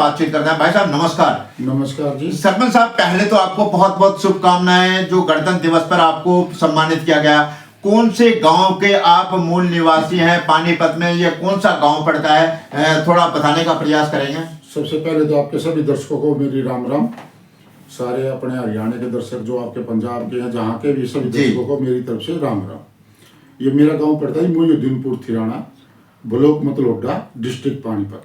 बातचीत करते हैं। भाई साहब नमस्कार। नमस्कार जी। सरपंच साहब, पहले तो आपको बहुत बहुत शुभकामनाएं। जो गणतंत्र दिवस पर आपको सम्मानित किया गया, कौन से गांव के आप मूल निवासी हैं पानीपत में? ये कौन सा गांव पड़ता है, थोड़ा बताने का प्रयास करेंगे। सबसे पहले तो आपके सभी दर्शकों को मेरी राम राम। सारे अपने हरियाणा के दर्शक जो आपके पंजाब के हैं, जहाँ के भी सभी दर्शकों को मेरी तरफ से राम राम। ये मेरा गांव पड़ता है मोहिउद्दीनपुर थिराना, ब्लॉक मतलोडा, डिस्ट्रिक्ट पानीपत।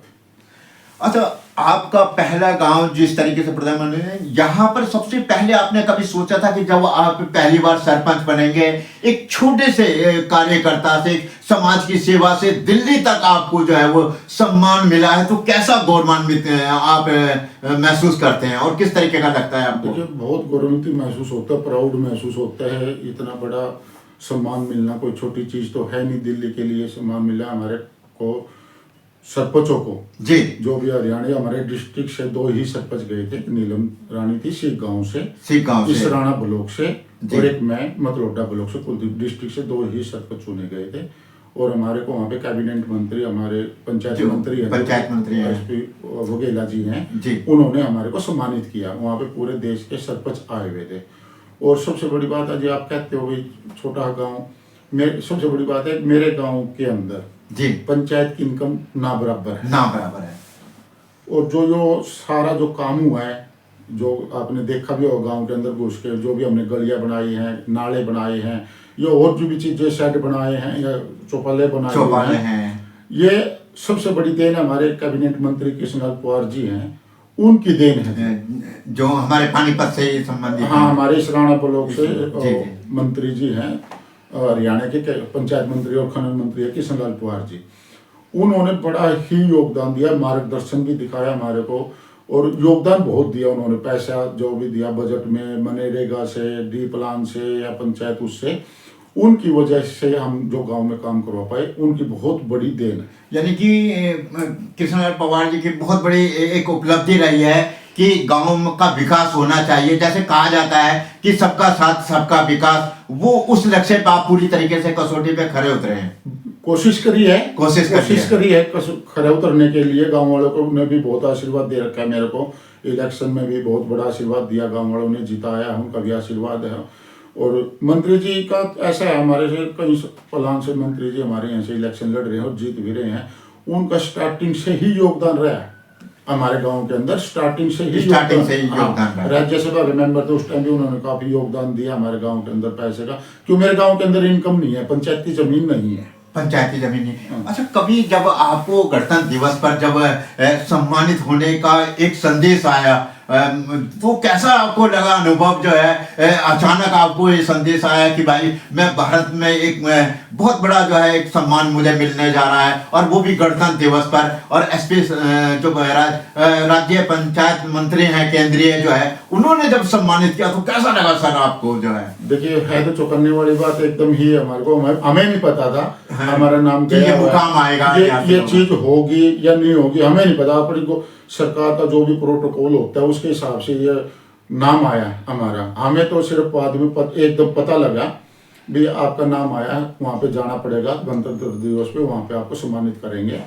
अच्छा, आपका पहला गांव जिस तरीके से प्रधानमंत्री ने, यहाँ पर सबसे पहले आपने कभी सोचा था कि जब आप पहली बार सरपंच बनेंगे, एक छोटे से कार्यकर्ता से, समाज की सेवा से दिल्ली तक आपको जो है वो सम्मान मिला है, तो कैसा गौरवान्वित आप महसूस करते हैं और किस तरीके का लगता है आपको? देखिए, बहुत गौरवान्वित महसूस होता है, प्राउड महसूस होता है। इतना बड़ा सम्मान मिलना कोई छोटी चीज तो है नहीं। दिल्ली के लिए सम्मान मिला हमारे को, सरपंचों को जी। जो भी हरियाणा, हमारे डिस्ट्रिक्ट से 2 ही सरपंच गए थे। नीलम रानी थी सीख गांव से, इसराना ब्लॉक से, और एक मैं मतलोडा ब्लॉक से। कुलदीप डिस्ट्रिक्ट से 2 ही सरपंच चुने गए थे। और हमारे को वहाँ पे कैबिनेट मंत्री, हमारे पंचायत मंत्री एसपी वघेला जी हैं जी, उन्होंने हमारे को सम्मानित किया। वहाँ पे पूरे देश के सरपंच आए हुए थे। और सबसे बड़ी बात है, जी आप कहते हो भाई छोटा गाँव, सबसे बड़ी बात है मेरे गाँव के अंदर जी पंचायत की इनकम ना बराबर है। और जो सारा जो काम हुआ है, जो आपने देखा भी होगा गांव के अंदर घुस के, जो भी हमने गलियां बनाई हैं, नाले बनाए हैं, या और जो भी चीजें शेड बनाए हैं या चौपाले बनाए हैं, ये सबसे बड़ी देन हमारे कैबिनेट मंत्री कृष्णलाल पवार जी हैं, उनकी देन है, जो हमारे पानीपत से संबंधित। हाँ, हमारे इसराना ब्लॉक से मंत्री जी हैं, हरियाणा के पंचायत मंत्री और खनन मंत्री है कृष्णलाल पवार जी। उन्होंने बड़ा ही योगदान दिया, मार्गदर्शन भी दिखाया हमारे को, और योगदान बहुत दिया उन्होंने। पैसा जो भी दिया बजट में, मनरेगा से, डी प्लान से या पंचायत उससे, उनकी वजह से हम जो गांव में काम करवा पाए, उनकी बहुत बड़ी देन है। यानी कि कृष्णलाल पवार जी की बहुत बड़ी एक उपलब्धि रही है कि गांव का विकास होना चाहिए। जैसे कहा जाता है कि सबका साथ सबका विकास, वो उस लक्ष्य पर आप पूरी तरीके से कसौटी पे खरे उतरे हैं। कोशिश करी है खरे उतरने के लिए। गांव वालों को ने भी बहुत आशीर्वाद दे रखा है मेरे को। इलेक्शन में भी बहुत बड़ा आशीर्वाद दिया, गांव वालों ने जिताया, उनका भी आशीर्वाद है। और मंत्री जी का ऐसा है, हमारे से कई प्लान से मंत्री जी हमारे यहाँ से इलेक्शन लड़ रहे हैं और जीत भी रहे हैं। उनका स्टार्टिंग से ही योगदान रहा है हमारे गांव के अंदर, स्टार्टिंग से ही योगदान। राज्यसभा के मेंबर थे उस टाइम भी, उन्होंने काफी योगदान दिया हमारे गांव के अंदर पैसे का, क्यों मेरे गांव के अंदर इनकम नहीं है, पंचायत की जमीन नहीं है। पंचायती जमीन नहीं। अच्छा, कभी जब आपको गणतंत्र दिवस पर जब सम्मानित होने का एक संदेश आया, वो कैसा आपको लगा अनुभव? जो है अचानक आपको ये संदेश आया कि भाई मैं भारत में एक बहुत बड़ा जो है एक सम्मान मुझे मिलने जा रहा है, और वो भी गणतंत्र दिवस पर, और एसपी जो राज्य पंचायत मंत्री हैं केंद्रीय जो है, उन्होंने जब सम्मानित किया, तो कैसा लगा सर आपको? जो है देखिए, है तो चौंकाने वाली बात एकदम ही। हमारे को हमें नहीं पता था हमारा नाम क्या, ये मुकाम आएगा, ये चीज होगी या नहीं होगी, हमें नहीं पता। अपनी को सरकार का जो भी प्रोटोकॉल होता है उसके हिसाब से ये नाम आया हमारा। हमें तो सिर्फ बाद में एकदम पता लगा भी आपका नाम आया, वहाँ पे जाना पड़ेगा गणतंत्र दिवस पे, वहाँ पे आपको सम्मानित करेंगे।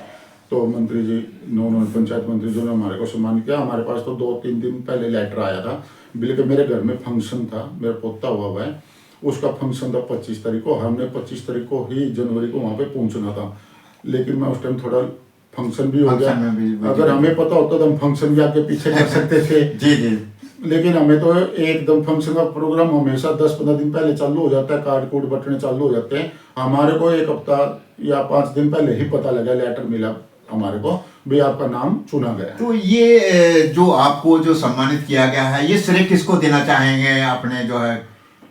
तो मंत्री जी उन्होंने, पंचायत मंत्री जी ने हमारे को सम्मानित किया। हमारे पास तो 2-3 दिन पहले लेटर आया था, बल्कि मेरे घर में फंक्शन था, मेरा पोता हुआ है, उसका फंक्शन था 25 तारीख को। हमने 25 तारीख को ही जनवरी को वहाँ पे पहुँचना था, लेकिन मैं उस टाइम थोड़ा फंक्शन भी हो गया। अगर हमें पता होता तो हम फंक्शन भी आगे पीछे कर सकते थे। जी जी। लेकिन हमें तो एकदम फंक्शन का प्रोग्राम हमेशा 10-15 दिन पहले चालू हो जाता है, कार्ड कूड बटने चालू हो जाते हैं। हमारे को 1 हफ्ता या 5 दिन पहले ही पता लगा, लेटर मिला हमारे को भी आपका नाम चुना गया। तो ये जो आपको जो सम्मानित किया गया है, ये श्रेय किसको देना चाहेंगे? अपने जो है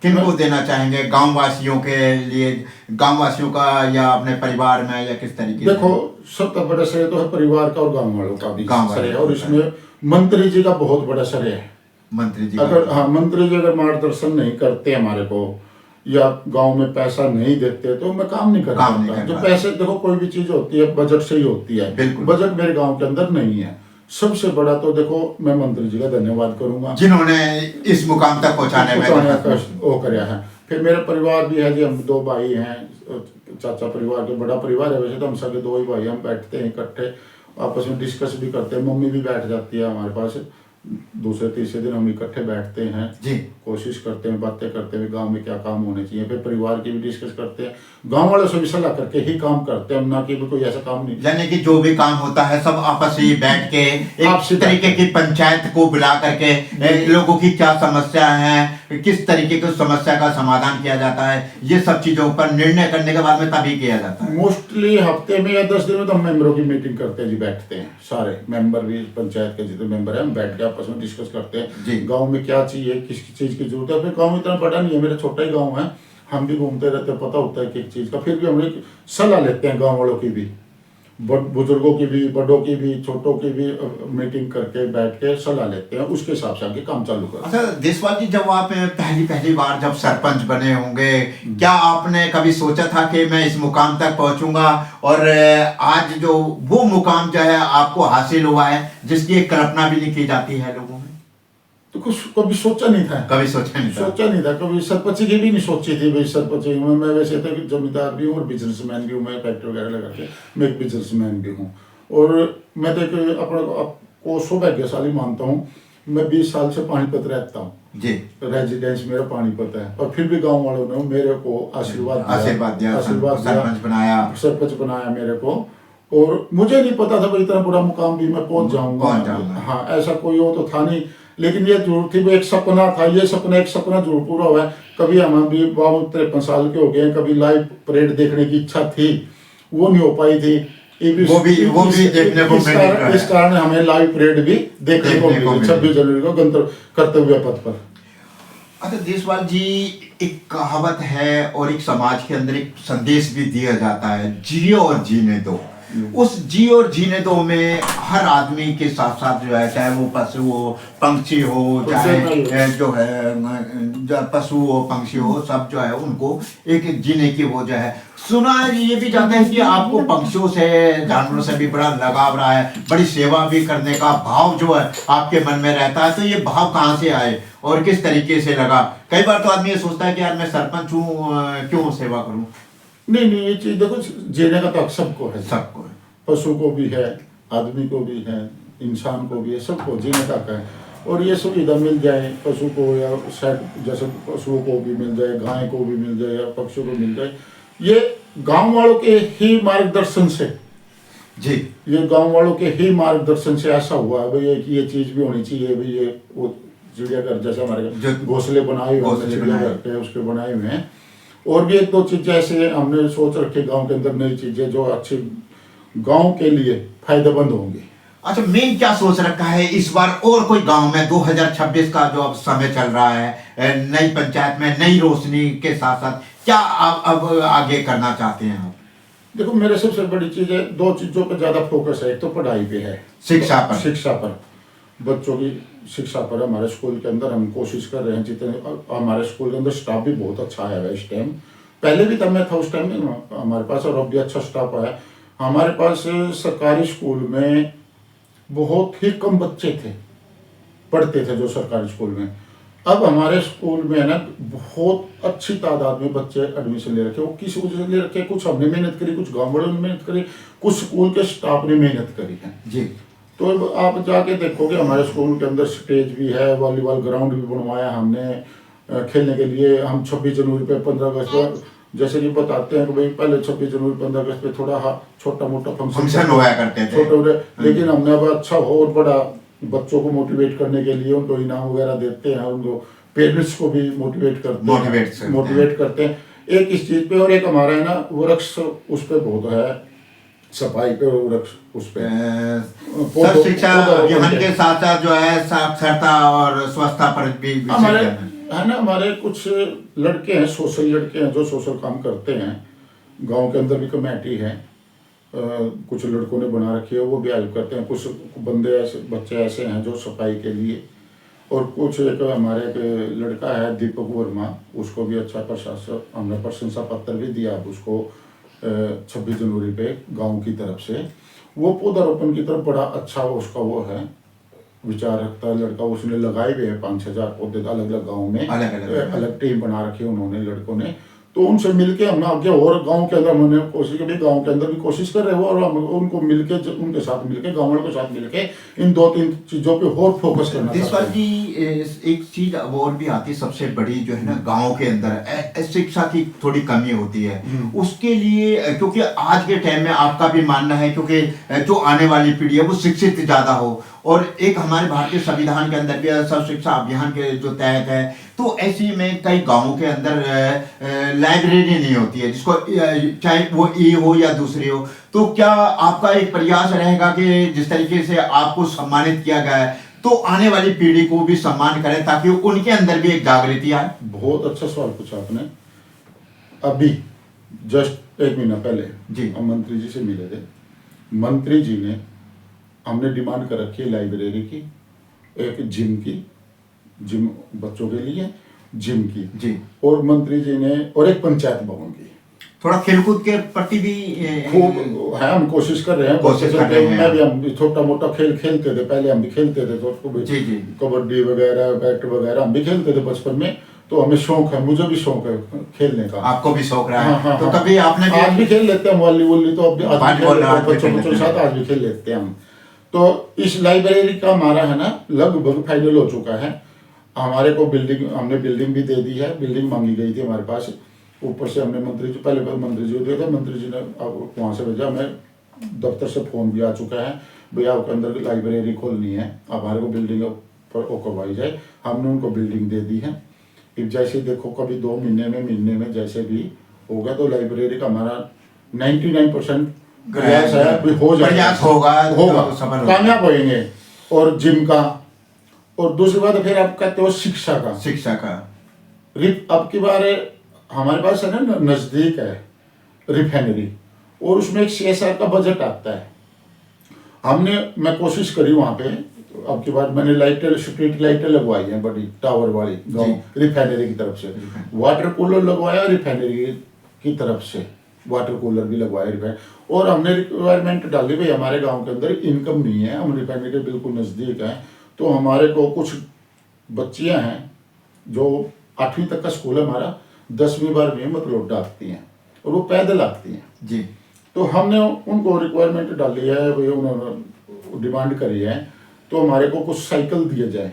किनको देना चाहेंगे? गांव वासियों के लिए, गांव वासियों का, या अपने परिवार में, या किस तरीके? देखो, सबसे बड़ा श्रेय तो है परिवार का और गांव वालों का भी श्रेय है, और इसमें मंत्री जी का बहुत बड़ा श्रेय है। मंत्री जी अगर मार्गदर्शन नहीं करते हमारे को, या गांव में पैसा नहीं देते, तो मैं काम नहीं कर पाता। जो पैसे, देखो कोई भी चीज होती है बजट से ही होती है, बजट मेरे गाँव के अंदर नहीं है। सबसे बड़ा तो देखो, मैं मंत्री जी का धन्यवाद करूंगा जिन्होंने इस मुकाम तक पहुंचाने का वो कराया है। फिर मेरा परिवार भी है जी, हम 2 भाई हैं, चाचा परिवार के बड़ा परिवार है वैसे तो, हम सगे 2 ही भाई, हम बैठते हैं इकट्ठे, आपस में डिस्कस भी करते हैं, मम्मी भी बैठ जाती है हमारे पास, दूसरे तीसरे दिन हम इकट्ठे बैठते हैं जी। कोशिश करते हैं, बातें करते हैं गांव में क्या काम होने चाहिए, फिर परिवार की भी डिस्कस करते हैं, गांव वालों से भी सलाह करके ही काम करते हैं, ना कि कोई ऐसा काम नहीं। यानी कि जो भी काम होता है सब आपस में बैठ के आपसी एक तरीके की पंचायत को बुला करके लोगों की क्या समस्या है, किस तरीके की समस्या का समाधान किया जाता है, ये सब चीजों पर निर्णय करने के बाद में तभी किया जाता है। मोस्टली हफ्ते में या 10 दिन में तो हम मेंबरों की मीटिंग करते हैं जी, बैठते हैं सारे मेंबर भी, पंचायत के जितने मेंबर हैं हम बैठ के आपस में डिस्कस करते जी। हैं गांव में क्या चाहिए, किस चीज की जरूरत है। फिर गांव इतना बड़ा नहीं है, मेरा छोटा ही गांव है, हम भी घूमते रहते हैं, पता होता है कि एक चीज का, फिर भी हम एक सलाह लेते हैं गांव वालों की भी, बुजुर्गों की भी, बड़ों की भी, छोटों की भी मीटिंग करके बैठ के सलाह लेते हैं, उसके हिसाब से आगे काम चालू करते हैं। अच्छा देशपाल जी, जब आप पहली बार जब सरपंच बने होंगे, क्या आपने कभी सोचा था कि मैं इस मुकाम तक पहुंचूंगा, और आज जो वो मुकाम जो है आपको हासिल हुआ है जिसकी एक कल्पना भी नहीं की जाती है लोगों में? तो कुछ कभी सोचा नहीं था, कभी सोचा नहीं था। कभी सरपंच की भी नहीं सोची थी भाई सरपंच हूँ मैं। वैसे तो जमींदार भी हूँ और बिजनेसमैन भी हूँ, मैं फैक्ट्री वगैरह लगा के मैं एक बिजनेसमैन भी हूँ, और मैं तो एक अपने को सौभाग्यशाली मानता हूँ। मैं 20 साल से पानीपत रहता हूँ जी। रेजिडेंस मेरा पानीपत है, और फिर भी गांव वालों ने मेरे को आशीर्वाद दिया, सरपंच बनाया मेरे को, और मुझे नहीं पता था भाई इतना बड़ा मुकाम भी मैं पहुंच जाऊंगा। हाँ, ऐसा कोई हो तो था नहीं, लेकिन ये जरूर थी, वो एक सपना था, ये सपना एक सपना जरूर पूरा हुआ है। कभी हम भी 52-53 साल के हो गए, कभी लाइव परेड देखने की इच्छा थी, वो नहीं हो पाई थी, वो भी देखने को मिली। इस कारण हमें लाइव परेड भी देखने को मिली 26 जनवरी को गणतंत्र कर्तव्य पथ पर। अच्छा देशपाल जी, एक कहावत है और एक समाज के अंदर एक संदेश भी दिया जाता है, जियो और जीने दो। उस जी और जीने दो में हर आदमी के साथ साथ जो है, चाहे वो पशु हो, पंक्षी हो, चाहे जो है पशु हो, पंक्षी हो, सब जो है उनको एक जीने की वो जो है। सुना ये भी जाता है कि आपको पंक्षियों से, जानवरों से भी बड़ा लगाव रहा है, बड़ी सेवा भी करने का भाव जो है आपके मन में रहता है। तो ये भाव कहाँ से आए और किस तरीके से लगा? कई बार तो आदमी ये सोचता है कि यार मैं सरपंच हूँ, क्यों सेवा करूँ? नहीं, ये चीज देखो, जीने का तो सबको है, सबको है, पशु को भी है, आदमी को भी है, इंसान को भी है, सबको जीने का है। और ये सुविधा मिल जाए पशु को, या शायद जैसे पशुओं को भी मिल जाए, गाय को भी मिल जाए, या पक्षियों को मिल जाए, ये गांव वालों के ही मार्गदर्शन से जी, ये गांव वालों के ही मार्गदर्शन से ऐसा हुआ है भाई कि ये चीज भी होनी चाहिए भाई। ये वो चिड़ियाघर जैसे हमारे घोंसले बनाए हुए हैं, चिड़ियाघर पे उसके बनाए हुए हैं, और भी एक दो चीजें ऐसे हमने सोच रखी गांव के अंदर, नई चीजें जो अच्छी गांव के लिए फायदेमंद होंगी। अच्छा, मेन क्या सोच रखा है इस बार? और कोई गांव में 2026 का जो अब समय चल रहा है, नई पंचायत में नई रोशनी के साथ साथ क्या आप अब आगे करना चाहते हैं आप? देखो, मेरे सबसे बड़ी चीज है, दो चीजों पर ज्यादा फोकस है। एक तो पढ़ाई पे है, शिक्षा पर, बच्चों की शिक्षा पर। हमारे स्कूल के अंदर हम कोशिश कर रहे हैं, जितने हमारे स्कूल के अंदर स्टाफ भी बहुत अच्छा आया है इस टाइम, पहले भी तब मैं था उस टाइम में हमारे पास, और अब भी अच्छा स्टाफ आया हमारे पास। सरकारी स्कूल में बहुत ही कम बच्चे थे, पढ़ते थे जो सरकारी स्कूल में। अब हमारे स्कूल में है ना, बहुत अच्छी तादाद में बच्चे एडमिशन ले रखे। वो किस वजह से ले रखे? कुछ हमने मेहनत करी, कुछ गाँव वालों ने मेहनत करी, कुछ स्कूल के स्टाफ ने मेहनत करी है जी। तो आप जाके देखोगे हमारे स्कूल के अंदर स्टेज भी है, वॉलीबॉल ग्राउंड भी बनवाया हमने खेलने के लिए। हम 26 जनवरी पे, 15 अगस्त पर, जैसे कि बताते हैं कि भाई पहले 26 जनवरी 15 अगस्त पे थोड़ा छोटा मोटा फंक्शन हुआ करते थे, छोटे, लेकिन हमने अब अच्छा और बड़ा बच्चों को मोटिवेट करने के लिए उनको इनाम वगैरह देते हैं, उनको पेरेंट्स को भी मोटिवेट करते हैं एक इस चीज पे। और एक हमारा है ना वृक्ष, उस पे बहुत है, सफाई पे वृक्ष, उस पे शिक्षा अभियान के साथ साथ जो है साक्षरता और स्वच्छता पर भी हमारे है ना, हमारे कुछ लड़के हैं, सोशल लड़के हैं जो सोशल काम करते हैं। गांव के अंदर भी कमेटी है, कुछ लड़कों ने बना रखी है, वो भी हेल्प करते हैं। कुछ बच्चे ऐसे हैं जो सफाई के लिए, और कुछ एक हमारे एक लड़का है दीपक वर्मा, उसको भी अच्छा प्रशासन, हमने प्रशंसा पत्र भी दिया अब उसको 26 जनवरी पे गांव की तरफ से। वो पौधारोपण की तरफ बड़ा अच्छा उसका वो है, विचार रखता है लड़का। उसने लगाए हुए हैं 5-6 हजार पौधे अलग अलग गाँव में, अलग टीम बना रखी है उन्होंने लड़कों ने। तो उनसे मिलके हम आगे और गांव के अंदर हमने कोशिश की, गांव के अंदर भी कोशिश कर रहे हो, और हम उनको मिलके उनके साथ मिलके गांव वालों के साथ मिलके इन 2-3 चीजों पे और फोकस करना देशपाल चाहते हैं। जी, एक चीज अब और भी आती है सबसे बड़ी जो है ना, गांव के अंदर शिक्षा की थोड़ी कमी होती है। उसके लिए क्योंकि आज के टाइम में आपका भी मानना है क्योंकि जो आने वाली पीढ़ी है वो शिक्षित ज्यादा हो, और एक हमारे भारतीय संविधान के अंदर भी सर्व शिक्षा अभियान के जो तहत है, तो ऐसी में कई गांवों के अंदर लाइब्रेरी नहीं होती है, जिसको चाहे वो ए हो या दूसरी हो। तो क्या आपका एक प्रयास रहेगा कि जिस तरीके से आपको सम्मानित किया गया है, तो आने वाली पीढ़ी को भी सम्मान करें ताकि उनके अंदर भी एक जागृति आए? बहुत अच्छा सवाल पूछा आपने। अभी जस्ट 1 महीना पहले जी। हम मंत्री जी से मिले थे। मंत्री जी ने हमने डिमांड कर रखी है लाइब्रेरी की, एक जिम बच्चों के लिए जिम की जी, और मंत्री जी ने, और एक पंचायत भवन की। थोड़ा खेलकूद के प्रति भी खूब है, हम कोशिश कर रहे हैं। कोशिश कर रहे हैं। मैं भी, हम भी छोटा मोटा खेल खेलते थे पहले, हम भी खेलते थे, तो जी जी, कबड्डी वगैरह, बैट वगैरह हम भी खेलते थे बचपन में। तो हमें शौक है, मुझे भी शौक है खेलने का। आपको भी शौक रहा है? हाँ, हाँ, तो हाँ। कभी आपने आज भी खेल लेते हैं वॉली वॉली, तो अब आज भी खेल लेते हैं बच्चों के साथ, आज भी खेल लेते हैं हम। तो इस लाइब्रेरी का हमारा है ना लगभग फाइनल हो चुका है। हमारे को बिल्डिंग, हमने बिल्डिंग भी दे दी है, बिल्डिंग मांगी गई थी हमारे पास। ऊपर से हमने मंत्री जी, पहले मंत्री जी को दिया था, मंत्री जी ने अब वहाँ से भेजा, हमें दफ्तर से फोन भी आ चुका है, भैया आपके अंदर लाइब्रेरी खोलनी है, हमारे को बिल्डिंग पर करवाई जाए। हमने उनको बिल्डिंग दे दी है। फिर जैसे देखो कभी 2 महीने में जैसे भी होगा, तो लाइब्रेरी का हमारा 99% प्रयास है, हो जाएगा, प्रयास होगा, तो सफल होगा। कामयाब होंगे। और जिम का, और दूसरी बात फिर आप कहते हो शिक्षा का। अब की बार हमारे पास है ना नजदीक है रिफाइनरी, और उसमें एक CSR का बजट आता है। मैं कोशिश करी वहाँ पे, अब की बार मैंने लाइटें, स्ट्रीट लाइटें लगवाई हैं बड़ी टावर वाली, गाँव रिफाइनरी की तरफ से। वाटर कूलर लगवाया रिफाइनरी की तरफ से, वाटर कूलर भी लगवाया रिफाइनरी। और हमने रिक्वायरमेंट डाली, भाई हमारे गांव के अंदर इनकम नहीं है, हम रिफाइनरी के बिल्कुल नज़दीक हैं, तो हमारे को कुछ बच्चियां हैं जो 8वीं तक का स्कूल है हमारा, 10वीं 12वीं में मतलब डालती हैं, और वो पैदल आती हैं जी। तो हमने उनको रिक्वायरमेंट डाली है, भाई उन्होंने डिमांड करी है, तो हमारे को कुछ साइकिल दिए जाए,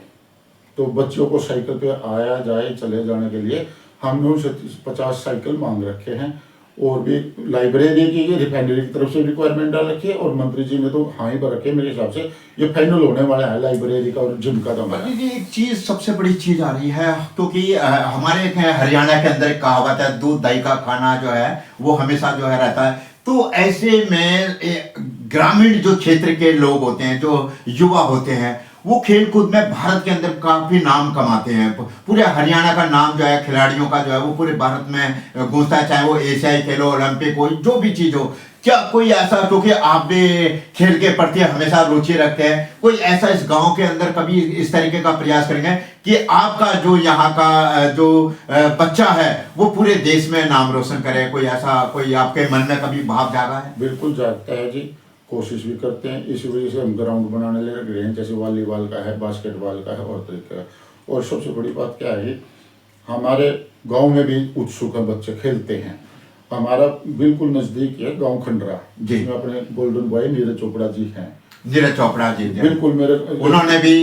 तो बच्चों को साइकिल पे आया जाए चले जाने के लिए हमने उनसे 50 साइकिल मांग रखे हैं। और भी लाइब्रेरी की रिफाइनरी की तरफ से रिक्वायरमेंट डाल रखी है, और मंत्री जी ने तो हाँ ही पर रखे। मेरे हिसाब से ये फाइनल होने वाला है लाइब्रेरी का और जिम का। तो जी, एक चीज सबसे बड़ी चीज आ रही है, क्योंकि हमारे हरियाणा के अंदर एक कहावत है, दूध दही का खाना जो है वो हमेशा जो है रहता है। तो ऐसे में ग्रामीण जो क्षेत्र के लोग होते हैं, जो युवा होते हैं, वो खेल कूद में भारत के अंदर काफी नाम कमाते हैं। पूरे हरियाणा का नाम जो है खिलाड़ियों का जो है वो पूरे भारत में गूंजता है, चाहे वो एशियाई खेल हो, ओलंपिक हो, जो भी चीज हो। क्या कोई ऐसा, क्योंकि आप भी खेल के प्रति हमेशा रुचि रखते हैं, कोई ऐसा इस गांव के अंदर कभी इस तरीके का प्रयास करेंगे कि आपका जो यहाँ का जो बच्चा है वो पूरे देश में नाम रोशन करे? कोई ऐसा, कोई आपके मन में कभी भाव जागा है? बिल्कुल जागता है जी, कोशिश भी करते हैं। इसी वजह से हम ग्राउंड बनाने लग रहे हैं, जैसे वॉलीबॉल का है, बास्केटबॉल का है, और तरीके का। और सबसे बड़ी बात क्या है, हमारे गांव में भी उत्सुक है, बच्चे खेलते हैं। हमारा बिल्कुल नजदीक है गांव खंडरा, जिसमें अपने गोल्डन बॉय नीरज चोपड़ा जी हैं। नीरज चोपड़ा जी बिल्कुल, मेरे उन्होंने भी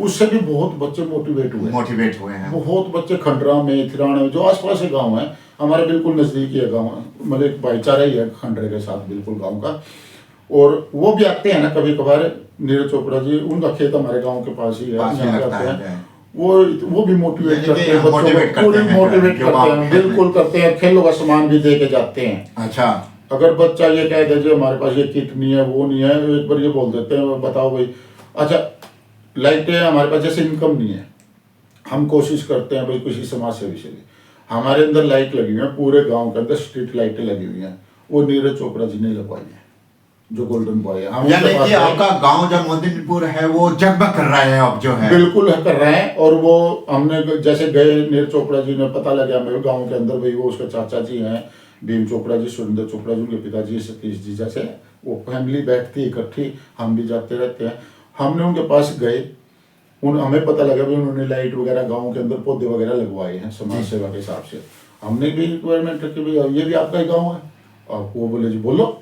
उससे भी बहुत बच्चे मोटिवेट हुए हैं। बहुत बच्चे खंडरा में, थिराना में, जो आसपास के गाँव है, हमारे बिल्कुल नजदीक है गाँव, मतलब एक भाईचारा ही है खंडरे के साथ बिल्कुल गाँव का। और वो भी आते हैं ना कभी कभार, नीरज चोपड़ा जी, उनका खेत हमारे गांव के पास ही है, वो भी मोटिवेट करते हैं, मोटिवेट करते हैं, बिल्कुल करते हैं। खेलों का सामान भी दे के जाते हैं। अच्छा, अगर बच्चा ये कह दे जो हमारे पास ये किट नहीं है, वो नहीं है, एक बार ये बोल देते हैं, बताओ भाई, अच्छा लाइटें हमारे पास, जैसे इनकम नहीं है, हम कोशिश करते हैं भाई किसी समाज सेवी से भी, हमारे अंदर लाइट लगी हुई है, पूरे गाँव के अंदर स्ट्रीट लाइटें लगी हुई हैं, वो नीरज चोपड़ा जी ने लगवाई है, जो गोल्डन बॉय है। यानी कि आपका गांव जो मोदिनपुर है वो जगमग कर रहा है अब जो है, बिल्कुल कर रहे हैं। और वो हमने जैसे गए, नीरज चोपड़ा जी ने पता लगा मेरे गांव के अंदर, भाई वो उसके चाचा जी हैं, भीम चोपड़ा जी, सुरेंद्र चोपड़ा जी, उनके पिताजी सतीश जी, जैसे वो फैमिली बैठती है इकट्ठी, हम भी जाते रहते हैं। हमने उनके पास गए, हमें पता लगा भाई उन्होंने लाइट वगैरह गाँव के अंदर पौधे वगैरह लगवाए हैं समाज सेवा के हिसाब से। हमने भी रिक्वायरमेंट रखी भैया ये भी आपका ही गाँव है। और वो बोले जी बोलो।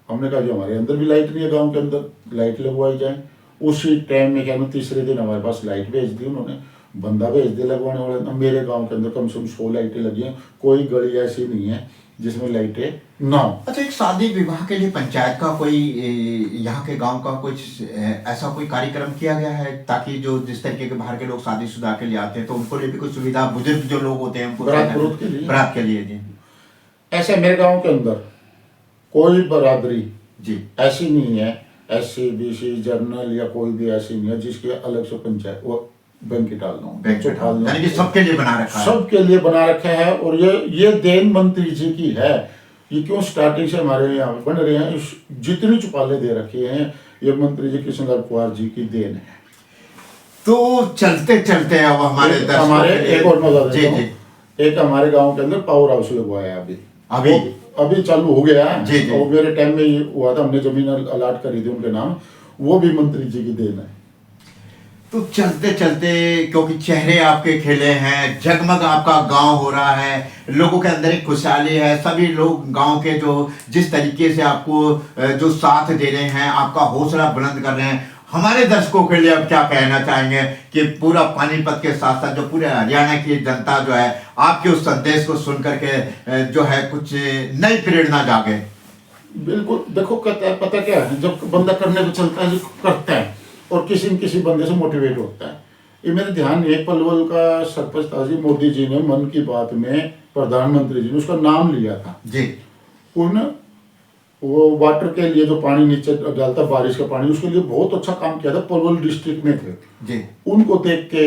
हमने कहा जी हमारे अंदर भी लाइट नहीं है, गांव के अंदर लाइट लगवाई जाए। उसी टाइम में क्या तीसरे दिन हमारे पास लाइट भेज दी उन्होंने, बंदा भेज दिया लगवाने वाले। मेरे गांव के अंदर कम से कम 100 लाइटें लगी हैं, कोई गली ऐसी नहीं है जिसमें लाइटें ना हो। अच्छा, एक शादी विवाह के लिए पंचायत का कोई यहाँ के गांव का कुछ ऐसा कोई कार्यक्रम किया गया है ताकि जो जिस तरीके के बाहर के लोग शादीशुदा के लिए आते हैं तो उनको लिए भी कोई सुविधा, बुजुर्ग जो लोग होते हैं उनको बारात के लिए जी। ऐसे मेरे गांव के अंदर कोई बरादरी जी ऐसी नहीं है, SC BC जर्नल या कोई भी ऐसी नहीं है जिसके अलग से पंचायत वो बैंकेट हॉल यानी कि सबके लिए बना रखा है। सबके लिए बना रखा है। और ये देन मंत्री जी की है। ये क्यों स्टार्टिंग से हमारे यहाँ बन रहे हैं, जितनी चौपाले दे रखे हैं ये मंत्री जी कृष्ण लाल पंवार जी की देन है। तो चलते चलते अब हमारे एक और मजा जी जी, एक हमारे गांव के अंदर पावर हाउस लगवाया है अभी अभी चालू हो गया है जी जी। और मेरे टाइम में ये हुआ था, हमने जमीन अलाट करी थी उनके नाम, वो भी मंत्री जी की देन है। तो चलते चलते क्योंकि चेहरे आपके खिले हैं, जगमग आपका गांव हो रहा है, लोगों के अंदर एक खुशहाली है, सभी लोग गांव के जो जिस तरीके से आपको जो साथ दे रहे हैं, आपका हौसला बुलंद कर रहे हैं, हमारे दर्शकों के लिए अब क्या कहना चाहेंगे कि पूरा पानीपत के साथ साथ जो पूरे हरियाणा की जनता जो है आपके उस संदेश को सुन करके जो है कुछ नई प्रेरणा जागे। बिल्कुल, देखो पता क्या है, जब बंदा करने को चलता है जो करता है और किसी न किसी बंदे से मोटिवेट होता है। ये मेरे ध्यान नहीं है, पलवल का सरपंच था जी, मोदी जी ने मन की बात में प्रधानमंत्री जी ने उसका नाम लिया था जी। उन वो वाटर के लिए जो पानी नीचे डालता बारिश का पानी, उसके लिए बहुत अच्छा काम किया था, पलवल डिस्ट्रिक्ट में थे जी। उनको देख के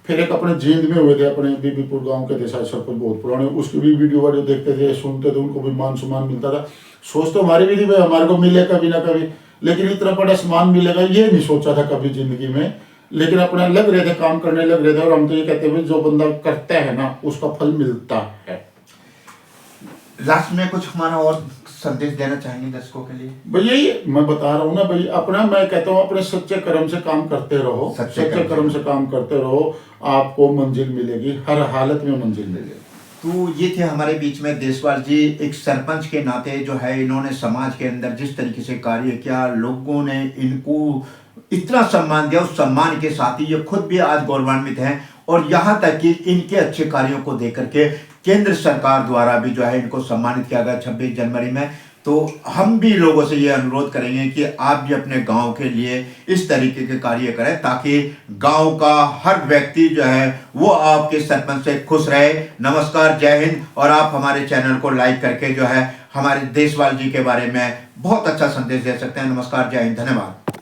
फिर एक अपने जींद में हुए थे, अपने बीबीपुर गांव के थे शायद सरपंच, बहुत पुराने, उसकी भी वीडियो देखते थे, सुनते थे, उनको भी मान सम्मान मिलता था। सोच तो हमारी भी थी भाई हमारे को मिले कभी ना कभी, लेकिन इतना बड़ा सम्मान मिलेगा ये नहीं सोचा था कभी जिंदगी में। लेकिन अपना लग रहे थे, काम करने लग रहे थे, और हम तो ये कहते हैं जो बंदा करता है ना उसका फल मिलता है। लास्ट में कुछ हमारा और संदेश देना चाहेंगे दर्शकों के लिए? भाई यही मैं बता रहा हूँ ना भाई, अपना मैं कहता हूँ अपने सच्चे कर्म से काम करते रहो, सच्चे कर्म से काम करते रहो, आपको मंजिल मिलेगी, हर हालत में मंजिल मिलेगी। तो ये थे हमारे बीच में देशपाल जी, एक सरपंच के नाते जो है इन्होंने समाज के अंदर जिस तरीके से कार्य किया, लोगों ने इनको इतना सम्मान दिया, उस सम्मान के साथ ही ये खुद भी आज गौरवान्वित हैं। और यहाँ तक कि इनके अच्छे कार्यों को देख करके केंद्र सरकार द्वारा भी जो है इनको सम्मानित किया गया 26 जनवरी में। तो हम भी लोगों से ये अनुरोध करेंगे कि आप भी अपने गांव के लिए इस तरीके के कार्य करें ताकि गांव का हर व्यक्ति जो है वो आपके सरपंच से खुश रहे। नमस्कार, जय हिंद। और आप हमारे चैनल को लाइक करके जो है हमारे देशपाल जी के बारे में बहुत अच्छा संदेश दे सकते हैं। नमस्कार, जय हिंद, धन्यवाद।